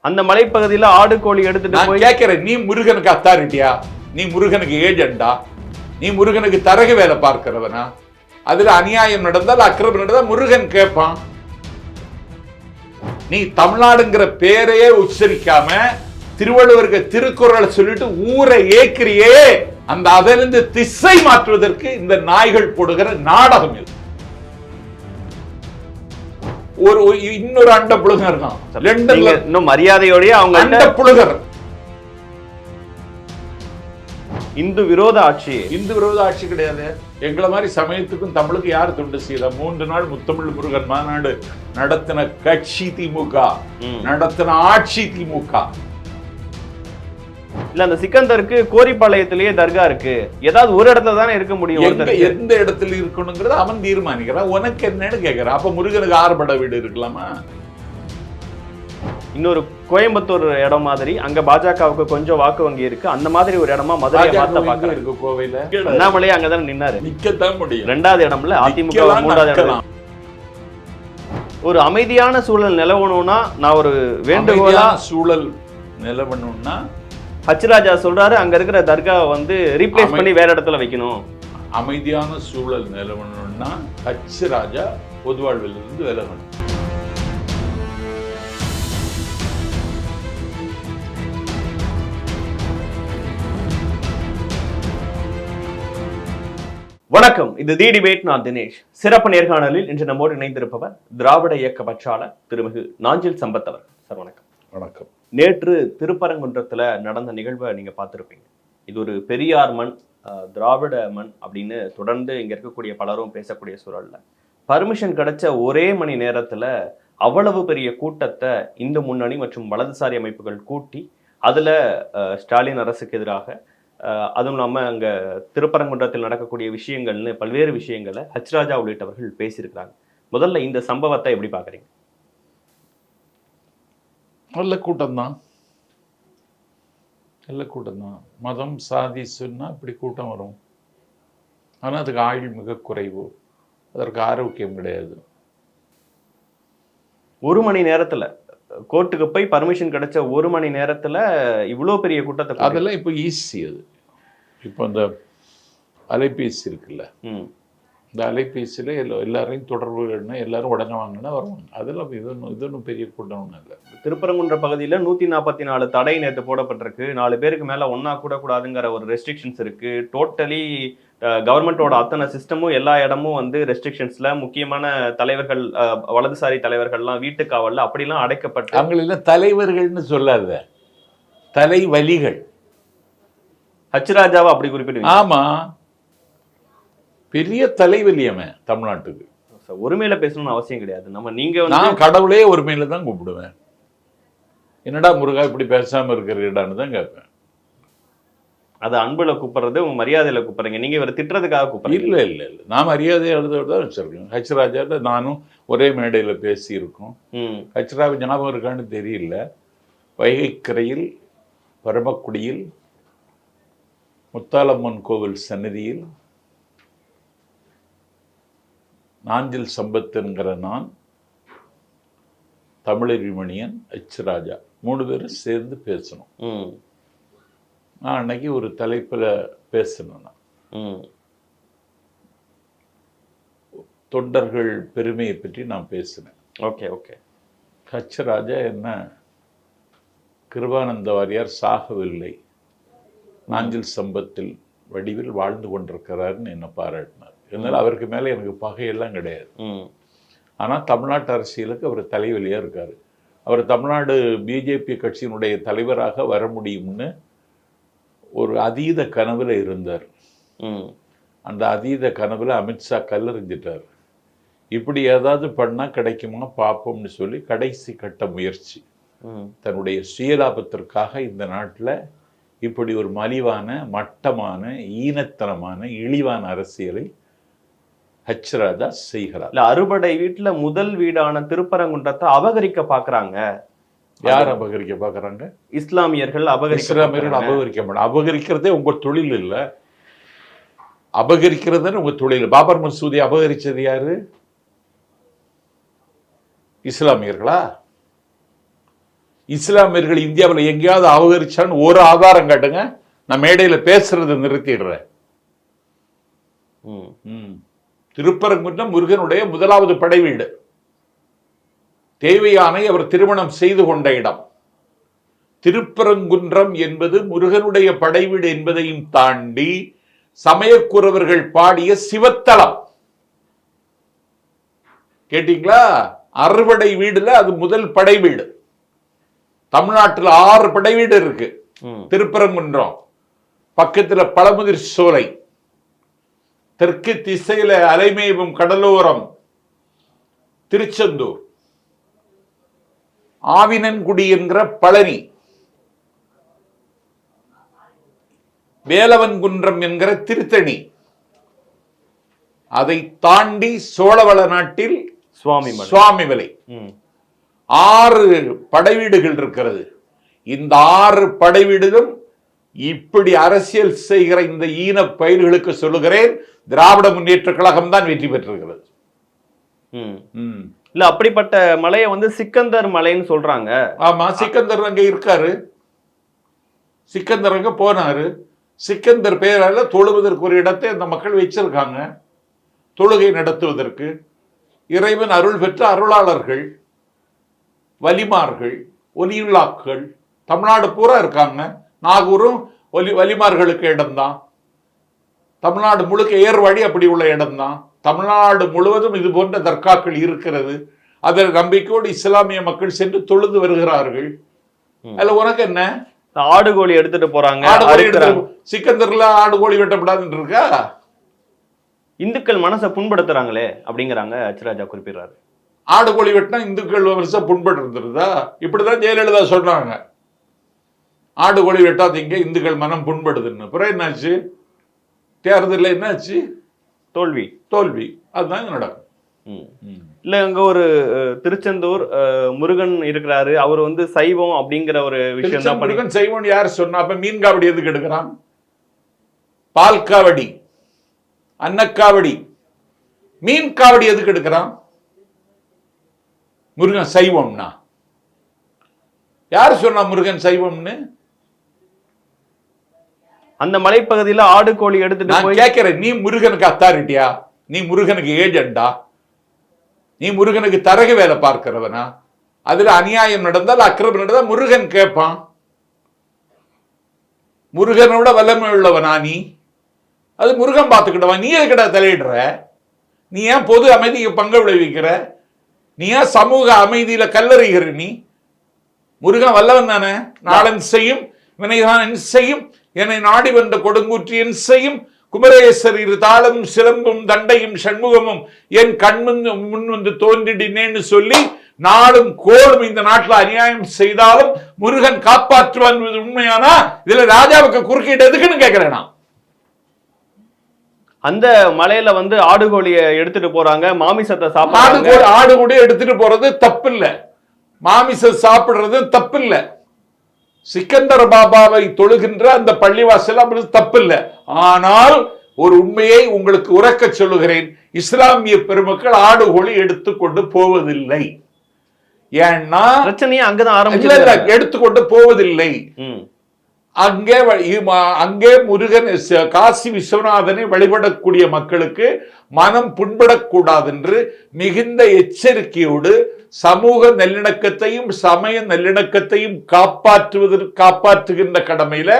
அந்த மலைப்பகுதியில ஆடு கோழி எடுத்துட்டு போய் கேட்கிறேன், நீ முருகனுக்கு அத்தாரிட்டியா? நீ முருகனுக்கு ஏஜெண்டா? நீ முருகனுக்கு தரகு வேலை பார்க்கிறவனா? அதுல அநியாயம் நடந்தால், அக்கிரமம் நடந்தால் முருகன் கேட்பான். நீ தமிழ்நாடுங்கிற பேரையே உச்சரிக்காம திருவள்ளுவருக்கு திருக்குறளை சொல்லிட்டு ஊரை ஏக்கிரியே, அந்த அதிலிருந்து திசை மாற்றுவதற்கு இந்த நாய்கள் போடுகிற நாடகம் இது. ஒரு இன்னொரு அண்ட புழுகர் இருக்கான் லண்டன்ல, இன்னும் மரியாதையோடய அவங்க அண்ட புழுகர். இந்து விரோத ஆட்சி. இந்து விரோத ஆட்சி கிடையாது. எங்களை மாதிரி சமயத்துக்கும் தமிழுக்கு யார் தொண்டு செய்யல? 3 நாள் முத்தமிழ் முருகன் மாநாடு நடத்தின கட்சி திமுக, நடத்தின ஆட்சி திமுக. இல்ல, அந்த சிக்கந்தருக்கு கோரிப்பாளையத்திலேயே தர்கா இருக்கு. ஏதாவது ஒரு இடத்துல தானே இருக்க முடியும். எந்த இடத்துல இருக்கணுங்கிறத அவன் தீர்மானிக்கிறான். உனக்கு என்னன்னு கேட்கிறான். அப்ப முருகனுக்கு 6 பட வீடு இருக்கலாமா? இன்னொரு கோயம்புத்தூர் இடம் மாதிரி அங்க பாஜகவுக்கு கொஞ்சம் வாக்கு வங்கி இருக்கு. அந்த மாதிரி ஒரு இடமா மதுரை மாத்த பாக்குறாங்க. இருக்கு கோவையில. அண்ணாமலை அங்கதான் நின்னாரு. நிக்கத்தான் முடியும். 2வது இடம்ல அதிமுக 3வது இடம். ஒரு அமைதியான சூழல் நிலவணும்னா நான் ஒரு வேண்டுகோளா சூழல் நிலவணும்னா ஹச்ராஜா சொல்றாரு, அங்க இருக்கிற தர்காவை வந்து ரீப்ளேஸ் பண்ணி வேற இடத்துல வைக்கணும். அமைதியான சூழல் நிலவணும்னா ஹச்ராஜா பொதுவாழ்வில் இருந்து விலகணும். வணக்கம், இது தி டிபேட். நான் தினேஷ். சிறப்பு நேர்காணலில் இன்று நம்மோடு இணைந்திருப்பவர் திராவிட இயக்க பற்றாளர் திருமிகு நாஞ்சில் சம்பத் அவர். சார் வணக்கம். வணக்கம். நேற்று திருப்பரங்குன்றத்துல நடந்த நிகழ்வை நீங்க பார்த்திருப்பீங்க. இது ஒரு பெரியார் மண், திராவிட மண் அப்படின்னு தொடர்ந்து இங்க இருக்கக்கூடிய பலரும் பேசக்கூடிய சூழல்ல பர்மிஷன் கிடைச்ச ஒரே மணி நேரத்துல அவ்வளவு பெரிய கூட்டத்தை இந்து முன்னணி மற்றும் வலதுசாரி அமைப்புகள் கூட்டி அதுல ஸ்டாலின் அரசுக்கு எதிராக, அதுவும் இல்லாம அங்க திருப்பரங்குன்றத்தில் நடக்கக்கூடிய விஷயங்கள்னு பல்வேறு விஷயங்களை ஹச்ராஜா உள்ளிட்டவர்கள் பேசியிருக்கிறாங்க. முதல்ல இந்த சம்பவத்தை எப்படி பாக்குறீங்க? நல்ல கூட்டம்தான், நல்ல கூட்டம்தான். மதம் சாதி சொன்னா இப்படி கூட்டம் வரும். ஆனால் அதுக்கு ஆயுள் மிக குறைவு, அதற்கு ஆரோக்கியம் கிடையாது. 1 மணி நேரத்துல கோர்ட்டுக்கு போய் பர்மிஷன் கிடைச்ச 1 மணி நேரத்துல இவ்வளோ பெரிய கூட்டத்தை, அதெல்லாம் இப்போ ஈஸி. அது இப்போ இந்த அலைபேசி இருக்குல்ல, இந்த அலைபேசியில் எல்லாரையும் தொடர்புகள்னா எல்லாரும் உடனே வாங்கினா வருவாங்க. அதெல்லாம் இது ஒன்றும் பெரிய கூட்டம் ஒன்றும் இல்லை. திருப்பரங்குன்ற பகுதியில் 144 தடை நேற்று போடப்பட்டிருக்கு. 4 பேருக்கு மேலே ஒன்றா கூடக்கூடாதுங்கிற ஒரு ரெஸ்ட்ரிக்ஷன்ஸ் இருக்கு. டோட்டலி கவர்மெண்டோட அத்தனை சிஸ்டமும் எல்லா இடமும் வந்து ரெஸ்ட்ரிக்ஷன்ஸ்ல, முக்கியமான தலைவர்கள், வலதுசாரி தலைவர்கள்லாம் வீட்டுக்காவல்ல அப்படிலாம் அடைக்கப்பட்டு, அவங்களெல்லாம் தலைவர்கள்னு சொல்லாத, தலைவலிகள். ஹச்ராஜாவை அப்படி குறிப்பிடுவீங்க? ஆமா, பெரிய தலைவலியமே தமிழ்நாட்டுக்கு. ஒருமையில பேசணும்னு அவசியம் கிடையாது. நான் கடவுளே ஒருமையில தான் கூப்பிடுவேன். என்னடா முருகா இப்படி பேசாம இருக்கிறீடான்னு தான் கேட்பேன். அது அன்புல கூப்பிடுறது, உங்க மரியாதையில கூப்பிடுறீங்க. நீங்க இவரை திட்டுறதுக்காக கூப்பிடுறீங்க? இல்ல இல்ல இல்ல, நான் மரியாதை எழுதோடு தான் வச்சிருக்கேன். ஹச்ராஜாட்ட நானும் ஒரே மேடையில பேசி இருக்கோம். ஹச்ராஜா ஞாபகம் இருக்கான்னு தெரியல. வைகைக்கரையில் பரமக்குடியில் முத்தாலம்மன் கோவில் சன்னதியில் நாஞ்சில் சம்பத் என்கிற நான், தமிழறிமணியன், ஹச்ராஜா 3 பேரும் சேர்ந்து பேசணும். நான் அன்னைக்கு ஒரு தலைப்பில் பேசணும். தொண்டர்கள் பெருமையை பற்றி நான் பேசினேன். Okay okay. ஹச்ராஜா என்ன, கிருபானந்த வாரியார் சாகவில்லை, நாஞ்சில் சம்பத்தில் வடிவில் வாழ்ந்து கொண்டிருக்கிறாருன்னு என்னை பாராட்டினார். அதனால அவருக்கு மேலே எனக்கு பகையெல்லாம் கிடையாது. ஆனால் தமிழ்நாட்டு அரசியலுக்கு அவர் தலைவலியாக இருக்கார். அவர் தமிழ்நாடு பிஜேபி கட்சியினுடைய தலைவராக வர முடியும்னு ஒரு அதீத கனவில் இருந்தார். அந்த அதீத கனவில் அமித்ஷா கல்லறிஞ்சிட்டார். இப்படி ஏதாவது பண்ணால் கிடைக்குமா பார்ப்போம்னு சொல்லி கடைசி கட்ட முயற்சி, தன்னுடைய சுயலாபத்திற்காக இந்த நாட்டில் இப்படி ஒரு மலிவான, மட்டமான, ஈனத்தனமான, இழிவான அரசியலை ஹச்ராஜா செய்கிறார். அறுபடை வீட்டுல முதல் வீடான திருப்பரங்குன்றத்தை அபகரிக்க பாக்குறாங்க. யார் அபகரிக்க பாக்குறாங்க? இஸ்லாமியர்கள் இஸ்லாமியர்கள் அபகரிக்க மாட்டாங்க. அபகரிக்கிறதே உங்க தொழில் இல்லை. அபகரிக்கிறதுன்னு உங்க தொழில். பாபர் மசூதி அபகரிச்சது யாரு? இஸ்லாமியர்களா? இஸ்லாமியர்கள் இந்தியாவில் எங்கேயாவது அபகரிச்சான்னு ஒரு ஆதாரம் காட்டுங்க, நான் மேடையில பேசுறதை நிறுத்திடுறேன். திருப்பரங்குன்றம் முருகனுடைய முதலாவது படை வீடு. தேவையானை அவர் திருமணம் செய்து கொண்ட இடம். திருப்பரங்குன்றம் என்பது முருகனுடைய படை வீடு என்பதையும் தாண்டி சமயக்குறவர்கள் பாடிய சிவத்தலம். கேட்டீங்களா? அறுபடை வீடுல அது முதல் படை வீடு. தமிழ்நாட்டில் 6 படை வீடு இருக்கு. திருப்பரங்குன்றம் பக்கத்துல பழமுதிர் சோலை, தெற்கு திசையில அலைமேவும் கடலோரம் திருச்செந்தூர், ஆவினன்குடி என்கிற பழனி, வேலவன்குன்றம் என்கிற திருத்தணி, அதை தாண்டி சோழவள நாட்டில் சுவாமிமலை. 6 படைவீடுகள் இருக்கிறது. இந்த 6 படைவீடுகளும் இப்படி அரசியல் செய்கிற இந்த ஈன பயிர்களுக்கு சொல்லுகிறேன், திராவிட முன்னேற்ற கழகம் தான் வெற்றி பெற்றிருக்கிறது. இல்ல, அப்படிப்பட்ட மலையை வந்து சிக்கந்தர் மலைன்னு சொல்றாங்க. ஆமா, சிக்கந்தர் அங்க இருக்காரு. சிக்கந்தர் அங்க போனாரு. சிக்கந்தர் பெயரால தொழுவதற்கு ஒரு இடத்தை அந்த மக்கள் வச்சிருக்காங்க, தொழுகை நடத்துவதற்கு. இறைவன் அருள் பெற்ற அருளாளர்கள், வலிமார்கள், ஒலியுல்லாக்கள் தமிழ்நாடு பூரா இருக்காங்க. நாகூரும் வலிமார்களுக்கு இடம்தான். தமிழ்நாடு முழுக்க ஏர்வாடி அப்படி உள்ள இடம்தான். தமிழ்நாடு முழுவதும் இது போன்ற தர்காக்கள் இருக்கிறது. அதில் நம்பிக்கையோடு இஸ்லாமிய மக்கள் சென்று தொழுது வருகிறார்கள். அதுல உனக்கு என்ன? ஆடு கோழி எடுத்துட்டு போறாங்க. சிக்கந்தர்ல ஆடு கோழி வெட்டப்படாதுன்னு இருக்கா? இந்துக்கள் மனசை புண்படுத்துறாங்களே அப்படிங்கிறாங்க அச்சுராஜா குறிப்பிடுறாரு. ஆடு கோழி வெட்டினா இந்துக்கள் மனசை புண்படுத்துறதா? இப்படிதான் ஜெயலலிதா சொல்றாங்க. ஆடு கோழி வெட்டாதீங்க, இந்துக்கள் மனம் புண்படுதுன்னு. அப்புறம் என்னாச்சு? தேர்தலில் என்னாச்சு? தோல்வி. அதுதான் நடக்கும். இல்ல, அங்க ஒரு திருச்செந்தூர் முருகன் இருக்கிறாரு, அவர் வந்து சைவம் அப்படிங்கிற ஒரு விஷயம் தான். முருகன் சைவம் யார் சொன்னா? அப்ப மீன் காவடி எதுக்கு எடுக்கிறான்? பால் காவடி, அன்னக்காவடி, மீன் காவடி எதுக்கு எடுக்கிறான்? முருகன் சைவம்னா யார் சொன்னா முருகன் சைவம்னு? அந்த மலைப்பகுதியில ஆடு கோழி எடுத்துட்டு நான் கேட்கிறேன், நீ முருகனுக்கு அத்தாரிட்டியா? நீ முருகனுக்கு ஏஜெண்டா? நீ முருகனுக்கு தரகு வேலை பார்க்கிறவனா? அதுல அநியாயம் நடந்தால், அக்கிரமம் நடந்தால் முருகன் கேட்பான். முருகனோட வல்லமை உள்ளவனா நீ? அது முருகன் பார்த்துக்கிட்டவன். நீ எதுக்கிட்ட தலையிடுற? நீ ஏன் பொது அமைதிக்கு பங்கு விளைவிக்கிற? நீ ஏன் சமூக அமைதியில கல்லறிகிற? நீ முருகன் வல்லவன் தானே. நாளன் செய்யும் வினைதான் செய்யும், என்னை நாடி வந்த கொடுங்கூற்றியன் செய்யும், குமரேசர் இரு தாளம் சிலம்பும் தண்டையும் சண்முகமும் என் முன் வந்து தோன்றிடினேன்னு சொல்லி நாளும் கோளும் இந்த நாட்டில் அநியாயம் செய்தாலும் முருகன் காப்பாற்றுவான் உண்மையானா இதுல ராஜாவுக்கு குறுக்கிட்டு எதுக்குன்னு கேட்கிறேன் நான். அந்த மலையில வந்து ஆடு கோழியை எடுத்துட்டு போறாங்க, மாமிசத்தை சாப்பிடுறாங்க. ஆடு கோழி எடுத்துட்டு போறது தப்பு இல்ல, மாமிசம் சாப்பிடுறது தப்பு இல்ல. சிக்கந்தர பாபாவை தொழுகின்ற அந்த பள்ளிவாசல் அப்படி தப்பு இல்லை. ஆனால் ஒரு உண்மையை உங்களுக்கு உறக்க சொல்லுகிறேன், இஸ்லாமிய பெருமக்கள் ஆடு கோழி எடுத்துக்கொண்டு போவதில்லை. ஏன்னா பிரச்சனையே அங்கதான் ஆரம்பிச்சு. எடுத்துக்கொண்டு போவதில்லை. அங்கே முருகன் காசி விஸ்வநாதனை வழிபடக்கூடிய மக்களுக்கு மனம் புண்படக்கூடாது என்று மிகுந்த எச்சரிக்கையோடு சமூக நல்லிணக்கத்தையும் சமய நல்லிணக்கத்தையும் காப்பாற்றுகின்ற கடமையில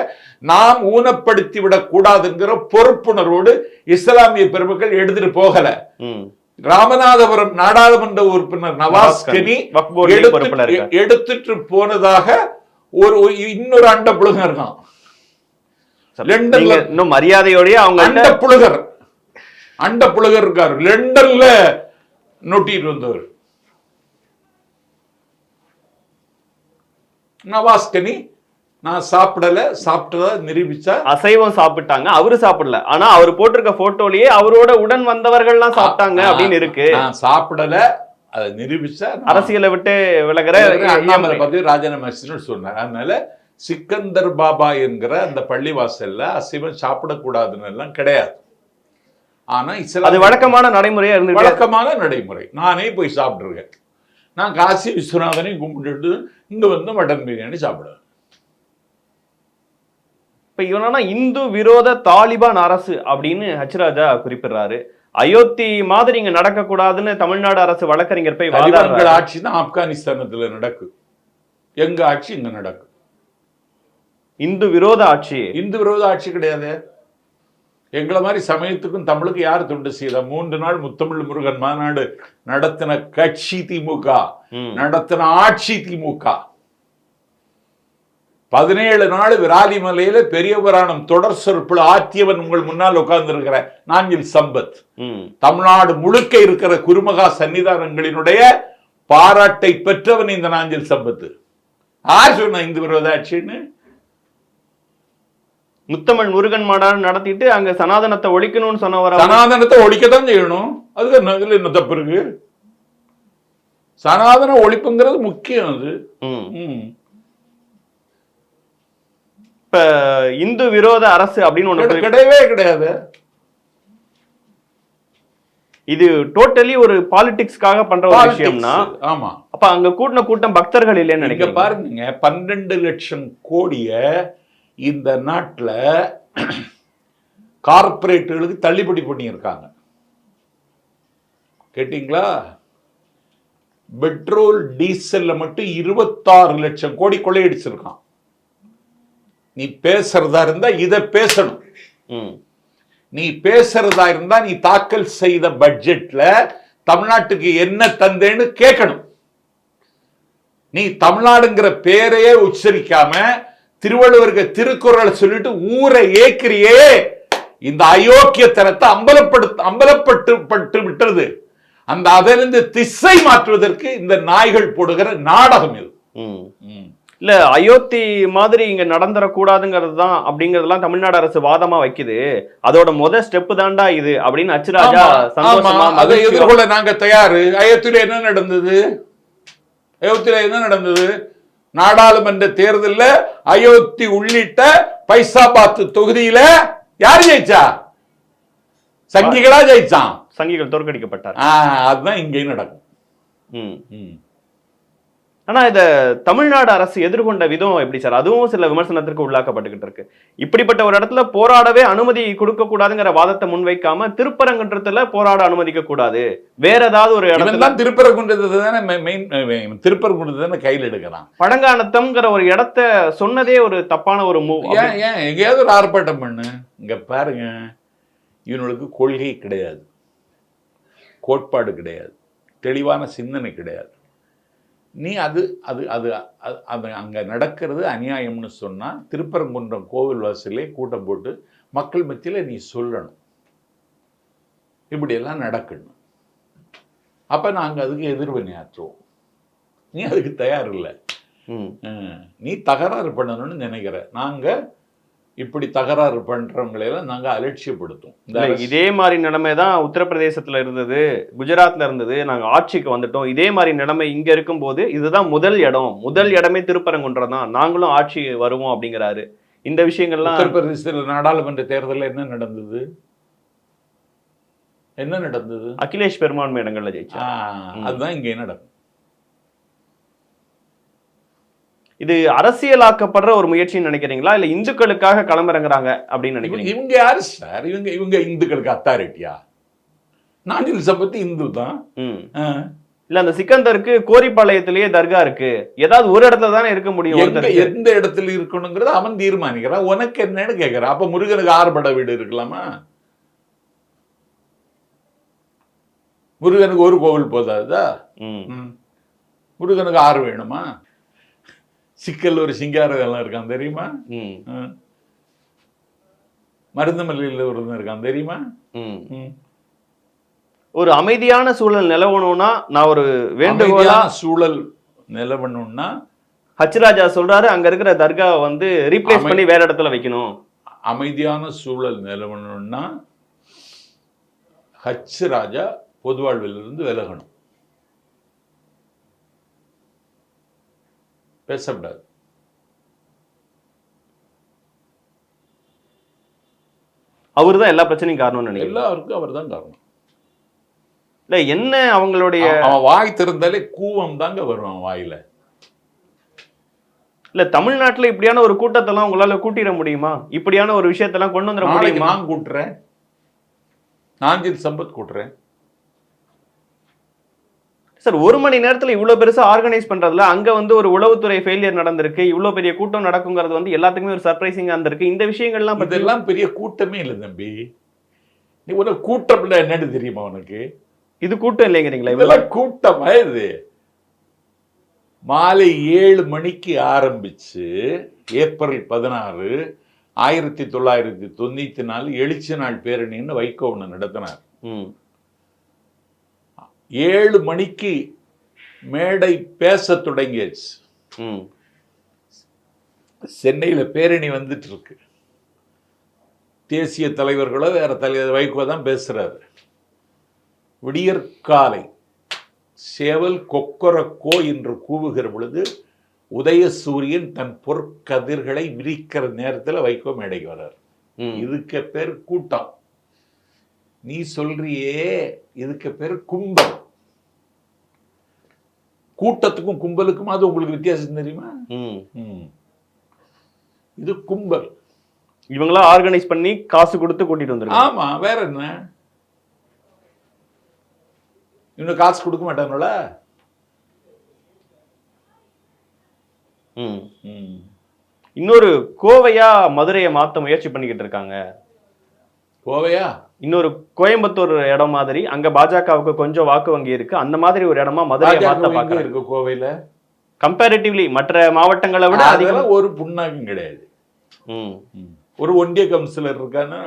நாம் ஊனப்படுத்தி விடக் கூடாது என்கிற பொறுப்புணர்வோடு இஸ்லாமிய பெருமக்கள் எடுத்துட்டு போகல. ராமநாதபுரம் நாடாளுமன்ற உறுப்பினர் நவாஸ்கனி எடுத்துட்டு போனதாக ஒரு இன்னொரு அண்ட புழுகர் இருக்கான். இன்னும் மரியாதையோடய அவங்க அண்ட புழுகர் இருக்காரு. லண்டன்ல நோட்டிட்டு வந்தவர் நவாஸ்கனி. நான் சாப்பிட்டதா நிரூபிச்சா. அசைவம் சாப்பிட்டாங்க, அவரு சாப்பிடல. ஆனா அவர் போட்டிருக்க போட்டோலயே அவரோட உடன் வந்தவர்கள் எல்லாம் சாப்பிட்டாங்க அப்படின்னு இருக்கு. நான் சாப்பிடல, அதை நிரூபிச்சா. அரசியலை விட்டு விலகிற அண்ணாமலை பத்தி ராஜினாமா சொன்னார். அதனால சிக்கந்தர் பாபா என்கிற அந்த பள்ளிவாசல்ல அசைவம் சாப்பிடக்கூடாதுன்னு எல்லாம் கிடையாது. ஆனா அது வழக்கமான நடைமுறையா இருந்து வழக்கமான நடைமுறை. நானே போய் சாப்பிட்டுருக்கேன். நான் காசி விஸ்வநாதனையும் கும்பிட்டுட்டு இங்க வந்து மட்டன் பிரியாணி சாப்பிடுவேன். இப்ப இவனா இந்து விரோத தாலிபான் அரசு அப்படின்னு ஹச்ராஜா குறிப்பிடுறாரு. அயோத்தி மாதிரி இங்க நடக்க கூடாதுன்னு தமிழ்நாடு அரசு வழக்கறிஞர் போய் தாலிபான்கள் ஆட்சி தான் ஆப்கானிஸ்தானத்துல நடக்கும். எங்க ஆட்சி இங்க நடக்கும். இந்து விரோத ஆட்சி. இந்து விரோத ஆட்சி கிடையாது. எங்களை மாதிரி சமயத்துக்கும் தமிழுக்கு யார் தொண்டு செய்த? 3 நாள் முத்தமிழ் முருகன் மாநாடு நடத்தின கட்சி திமுக, நடத்தின ஆட்சி திமுக. 17 நாள் விராலிமலையில பெரிய புராணம் தொடர் சொற்பொழி ஆற்றியவன் உங்கள் முன்னால் உட்கார்ந்து இருக்கிற நாஞ்சில் சம்பத். தமிழ்நாடு முழுக்க இருக்கிற குருமகா சன்னிதானங்களினுடைய பாராட்டை பெற்றவன் இந்த நாஞ்சில் சம்பத். யார் சொன்ன இந்து விரோத ஆட்சின்னு? முத்தமிழ் முருகன் மாநாடு நடத்திட்டு அங்க சனாதனத்தை ஒழிக்கணும்னு சொன்னவர். சனாதனத்தை ஒழிக்கத்தான் செய்யணும். அதுக்கு என்ன தப்பு இருக்கு? சனாதன ஒழிப்புங்கிறது முக்கியம். அது இப்ப இந்து விரோத அரசு அப்படின்னு ஒண்ணு கிடையவே கிடையாது. இது டோட்டலி ஒரு பாலிடிக்ஸ்க்காக பண்ற ஒரு விஷயம்னா, ஆமா. அப்ப அங்க கூட்டின கூட்டம் பக்தர்கள் இல்லைன்னு நினைக்கிறேன். பாருங்க, 12 லட்சம் கோடிய இந்த நாட்டுல கார்பரேட்டுகளுக்கு தள்ளுபடி பண்ணியிருக்காங்க. கேட்டீங்களா? பெட்ரோல் டீசல்ல மட்டும் 26 லட்சம் கோடி கொள்ளையடிச்சிருக்கான். நீ பேசுறதா இருந்தா இத பேசணும். நீ பேசுறதா இருந்தா நீ தாக்கல் செய்த பட்ஜெட்ல தமிழ்நாட்டுக்கு என்ன தந்தேன்னு கேட்கணும். நீ தமிழ்நாடுங்கிற பேரையே உச்சரிக்காம திருவள்ளுவருக்கு திருக்குறள் சொல்லிட்டு ஊரை ஏக்கிறியே, இந்த அயோக்கியத்தனத்தை அம்பலப்பட்டு விட்டுறது. அந்த அதிலிருந்து திசை மாற்றுவதற்கு இந்த நாய்கள் போடுகிற நாடகம் இது. இல்ல அயோத்தி மாதிரி இங்க நடந்துடக்கூடாதுங்கிறது தான் அப்படிங்கறதெல்லாம் தமிழ்நாடு அரசு வாதமா வைக்குது. அதோட ஸ்டெப் தான்டா இது அப்படின்னு ஹச்ராஜா சந்தோஷமா அதை எதிர்கொள்ள நாங்க தயாரு. அயோத்தியில என்ன நடந்தது? அயோத்தியில என்ன நடந்தது? நாடாளுமன்ற தேர்தலில் அயோத்தி உள்ளிட்ட பைசாபாத் தொகுதியில யார் ஜெயிச்சா? சங்கிகளா ஜெயிச்சான். சங்கிகள் தோற்கடிக்கப்பட்டார். அதுதான் இங்கேயும் நடக்கும். ஆனா இத தமிழ்நாடு அரசு எதிர்கொண்ட விதம் எப்படி சார்? அதுவும் சில விமர்சனத்திற்கு உள்ளாக்கப்பட்டுகிட்டு இருக்கு. இப்படிப்பட்ட ஒரு இடத்துல போராடவே அனுமதி கொடுக்க கூடாதுங்கிற வாதத்தை முன்வைக்காம திருப்பரங்குன்றத்துல போராட அனுமதிக்க கூடாது, வேற ஏதாவது ஒரு இடத்துல திருப்பரங்குன்றத்தை கையில் எடுக்கிறான். பழங்கானத்தம்ங்கிற ஒரு இடத்த சொன்னதே ஒரு தப்பான ஒரு மூவ். ஏன் எங்கேயாவது ஒரு ஆர்ப்பாட்டம் பண்ணு. இங்க பாருங்க, இவனுக்கு கொள்கை கிடையாது, கோட்பாடு கிடையாது, தெளிவான சிந்தனை கிடையாது. நீ அது அது அது அது அங்கே நடக்கிறது அநியாயம்னு சொன்னால் திருப்பரங்குன்றம் கோவில் வாசலே கூட்டம் போட்டு மக்கள் மத்தியில் நீ சொல்லணும், இப்படியெல்லாம் நடக்கணும். அப்போ நாங்கள் அதுக்கு எதிர்வினையாற்றுவோம். நீ அதுக்கு தயார் இல்லை. நீ தகராறு பண்ணணும்னு நினைக்கிற. நாங்கள் இப்படி தகராறு பண்றவங்களையெல்லாம் நாங்கள் அலட்சியப்படுத்தும். இதே மாதிரி நிலைமை தான் உத்தரப்பிரதேசத்துல இருந்தது, குஜராத்ல இருந்தது. நாங்கள் ஆட்சிக்கு வந்துட்டோம். இதே மாதிரி நிலைமை இங்க இருக்கும்போது இதுதான் முதல் இடமே திருப்பரங்குன்றம் தான், நாங்களும் ஆட்சி வருவோம் அப்படிங்கிறாரு. இந்த விஷயங்கள்லாம் உத்தரப்பிரதேசத்தில் நாடாளுமன்ற தேர்தலில் என்ன நடந்தது? அகிலேஷ் பெரும்பான்மை இடங்கள்ல ஜெயிச்சா. அதுதான் இங்கே நடக்கும். இது அரசியலாக்கப்படுற ஒரு முயற்சின்னு நினைக்கிறீங்களா, இல்ல இந்துக்களுக்காக களமிறங்குறாங்க அப்படின்னு நினைக்கிறீங்க? இவங்க யாரு சார்? இவங்க இந்துக்களுக்கு அத்தாரிட்டியா? நாஞ்சில் சம்பத் இந்து தான். இல்ல அந்த சிக்கந்தருக்கு கோரிப்பாளையத்திலேயே தர்கா இருக்கு, ஏதாவது ஒரு இடத்துல தானே இருக்க முடியும். எந்த இடத்துல இருக்கணுங்கிறத அவன் தீர்மானிக்கிறான். உனக்கு என்னன்னு கேட்கறான். அப்ப முருகனுக்கு 6 பட வீடு இருக்கலாமா? முருகனுக்கு ஒரு கோவில் போதாதா? முருகனுக்கு 6 வேணுமா? சிக்கல் ஒரு சிங்காரம் இருக்கான் தெரியுமா? மருந்தமல்லியில் ஒருத்தன் இருக்கான் தெரியுமா? ஒரு அமைதியான சூழல் நிலவணும்னா நான் ஒரு வேண்டுகோளா சூழல் நிலவணும்னா ஹச்ராஜா சொல்றாரு அங்க இருக்கிற தர்காவை வந்து ரீப்ளேஸ் பண்ணி வேற இடத்துல வைக்கணும். அமைதியான சூழல் நிலவணும்னா ஹச்ராஜா பொதுவாழ்விலிருந்து விலகணும், பேசப்படாது. அவரு தான் எல்லா பிரச்சனையும் காரணம்னு நினைக்கிறேன். எல்லாருக்கும் அவர் தான் காரணம். இல்ல என்ன அவங்களுடைய அவன் வாய் திறந்தாலே கூவம் தாங்க வரும் அவன் வாயில. இல்ல தமிழ்நாட்டுல இப்படியான ஒரு கூட்டத்தெல்லாம் உங்களால கூட்டிட முடியுமா? இப்படியான ஒரு விஷயத்தெல்லாம் கொண்டு வந்துட நாளைக்கு முடியுமா? நான் கூட்டுறேன், நாஞ்சில் சம்பத் கூட்டுறேன். சார், ஒரு மணி நேரத்துல இவ்வளவு பெருசா ஆர்கனைஸ் பண்றதுல அங்க வந்து ஒரு உளவுத்துறை ஃபெயிலியர் நடந்திருக்கு, இவ்வளவு பெரிய கூட்டம் நடக்குங்கிறது வந்து எல்லாத்துக்குமே ஒரு சர்ப்ரைசிங்கா இருந்திருக்கு. இந்த விஷயங்கள்லாம் பத்தி இதெல்லாம் பெரிய கூட்டமே இல்லை தம்பி. நீ உனக்கு கூட்டம்ல என்னன்னு தெரியுமா உனக்கு? இது கூட்டம் இல்லைங்கிறீங்களா? இதெல்லாம் கூட்டமா இது? மாலை 7 மணிக்கு ஆரம்பிச்சு ஏப்ரல் 16 1994 எழுச்சி நாள் பேரணின்னு வைகோ ஒன்று நடத்தினார். 7 மணிக்கு மேடை பேச தொடங்கியாச்சு. சென்னையில பேரணி வந்துட்டு இருக்கு. தேசிய தலைவர்களோ வேற தலைவர் வைகோ தான் பேசுறாரு. விடியற்காலை சேவல் கொக்கரக்கோ என்று கூவுகிற பொழுது உதயசூரியன் தன் பொற்கதிர்களை விரிக்கிற நேரத்தில் வைகோ மேடைக்கு வர்றார். இதுக்கு பேர் கூட்டம். நீ சொல்றியே இதுக்கு பேர் கும்பல். கூட்டத்துக்கும் கும்பலுக்கும் அது உங்களுக்கு வித்தியாசம் தெரியுமா? இது கும்பல். இவங்களா ஆர்கனைஸ் பண்ணி காசு கொடுத்து கூட்டிட்டு வந்துருக்காங்க. ஆமா, வேற என்ன? இன்னும் காசு கொடுக்க மாட்டாங்களா? இன்னொரு கோவையா மதுரையை மாத்த முயற்சி பண்ணிக்கிட்டு இருக்காங்க. கோவையா இன்னொரு கோயம்புத்தூர் இடம் மாதிரி, அங்க பாஜகவுக்கு கொஞ்சம் வாக்கு வங்கி இருக்கு, அந்த மாதிரி ஒரு இடமா மதுரையை மாத்த பாக்குறாங்க. இருக்கு கோவையில கம்பேரிட்டிவ்லி மற்ற மாவட்டங்களை விட அதிகம் ஒரு புண்ணாக்கும் கிடையாது. ஒரு ஒன்றிய கவுன்சிலர் இருக்கானா?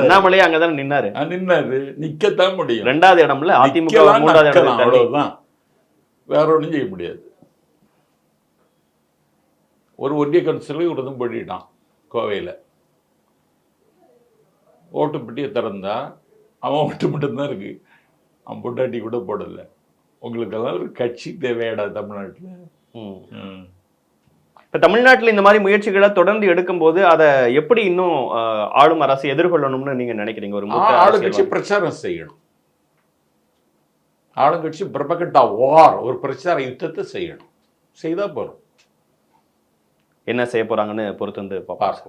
அண்ணாமலை அங்கதான் நின்னாரு. நிக்கத்தான் முடியும். 2வது இடம்ல அதிமுக 3வது இடம், அவ்வளவுதான், வேற ஒன்றும் செய்ய முடியாது. ஒரு ஒன்றிய கவுன்சிலர் ஒருதும் போட்டிட்டான் கோவையில. ஓட்டு பெட்டியை திறந்தா அவன் ஓட்டு மட்டும்தான் இருக்கு, அவன் பொண்டாட்டி கூட போடல. உங்களுக்கெல்லாம் ஒரு கட்சி தேவையாடா தமிழ்நாட்டில்? இப்ப தமிழ்நாட்டில் இந்த மாதிரி முயற்சிகளை தொடர்ந்து எடுக்கும் போது அதை எப்படி இன்னும் ஆளும் அரசு எதிர்கொள்ளணும்னு நீங்க நினைக்கிறீங்க? ஒரு ஆளுங்கட்சி பிரச்சாரம் செய்யணும். ஆளுங்கட்சி பிரபகண்டா வார், ஒரு பிரச்சார யுத்தத்தை செய்யணும். செய்தா போறோம். என்ன செய்ய போறாங்கன்னு பொறுத்து வந்து பார்ப்போம்.